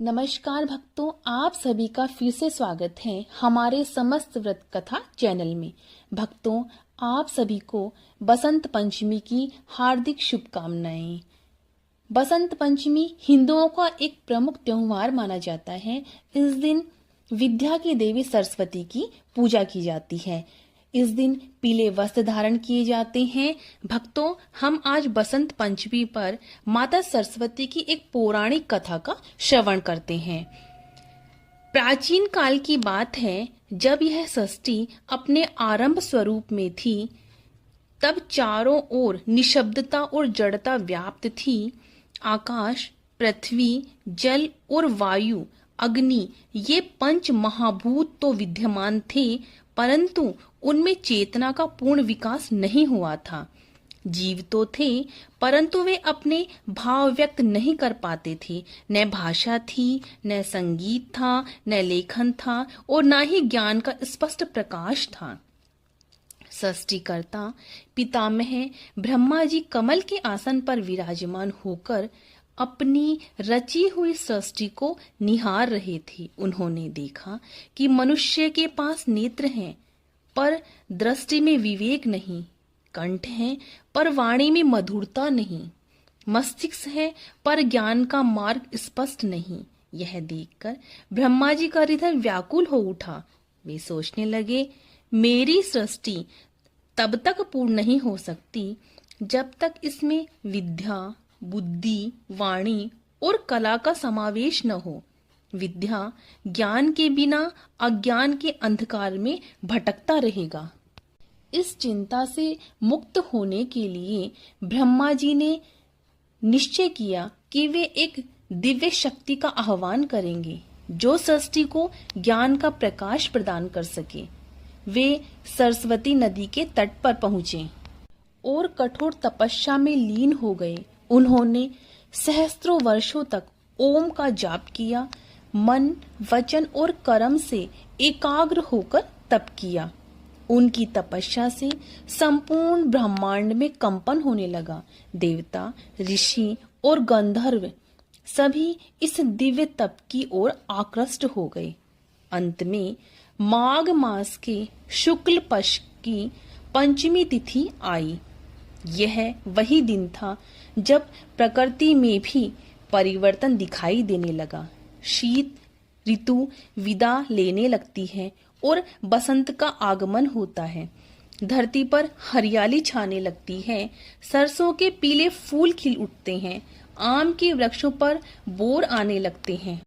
नमस्कार भक्तों, आप सभी का फिर से स्वागत है हमारे समस्त व्रत कथा चैनल में। भक्तों, आप सभी को बसंत पंचमी की हार्दिक शुभकामनाएं। बसंत पंचमी हिंदुओं का एक प्रमुख त्योहार माना जाता है। इस दिन विद्या की देवी सरस्वती की पूजा की जाती है। इस दिन पीले वस्त्र धारण किए जाते हैं। भक्तों, हम आज बसंत पंचमी पर माता सरस्वती की एक पौराणिक कथा का श्रवण करते हैं। प्राचीन काल की बात है, जब यह षष्ठी अपने आरंभ स्वरूप में थी, तब चारों ओर निशब्दता और जड़ता व्याप्त थी। आकाश, पृथ्वी, जल और वायु, अग्नि, ये पंच महाभूत तो विद्यमान थे, परंतु उनमें चेतना का पूर्ण विकास नहीं हुआ था। जीव तो थे, परंतु वे अपने भाव व्यक्त नहीं कर पाते थे। न भाषा थी, न संगीत था, न लेखन था और न ही ज्ञान का स्पष्ट प्रकाश था। सृष्टिकर्ता पितामह ब्रह्मा जी कमल के आसन पर विराजमान होकर अपनी रची हुई सृष्टि को निहार रहे थे। उन्होंने देखा कि मनुष्य के पास नेत्र हैं, पर दृष्टि में विवेक नहीं, कंठ है पर वाणी में मधुरता नहीं, मस्तिष्क है पर ज्ञान का मार्ग स्पष्ट नहीं। यह देखकर ब्रह्मा जी का हृदय व्याकुल हो उठा। वे सोचने लगे, मेरी सृष्टि तब तक पूर्ण नहीं हो सकती जब तक इसमें विद्या, बुद्धि, वाणी और कला का समावेश न हो। विद्या ज्ञान के बिना अज्ञान के अंधकार में भटकता रहेगा। इस चिंता से मुक्त होने के लिए ब्रह्मा जी ने निश्चय किया कि वे एक दिव्य शक्ति का आह्वान करेंगे, जो सृष्टि को ज्ञान का प्रकाश प्रदान कर सके। वे सरस्वती नदी के तट पर पहुंचे और कठोर तपस्या में लीन हो गए। उन्होंने सहस्त्रों वर्षों तक ओम का जाप किया, मन, वचन और कर्म से एकाग्र होकर तप किया। उनकी तपस्या से संपूर्ण ब्रह्मांड में कंपन होने लगा। देवता, ऋषि और गंधर्व सभी इस दिव्य तप की ओर आकृष्ट हो गए। अंत में माघ मास के शुक्ल पक्ष की पंचमी तिथि आई। यह वही दिन था जब प्रकृति में भी परिवर्तन दिखाई देने लगा। शीत ऋतु विदा लेने लगती है और बसंत का आगमन होता है। धरती पर हरियाली छाने लगती है। सरसों के पीले फूल खिल उठते हैं। आम के वृक्षों पर बोर आने लगते हैं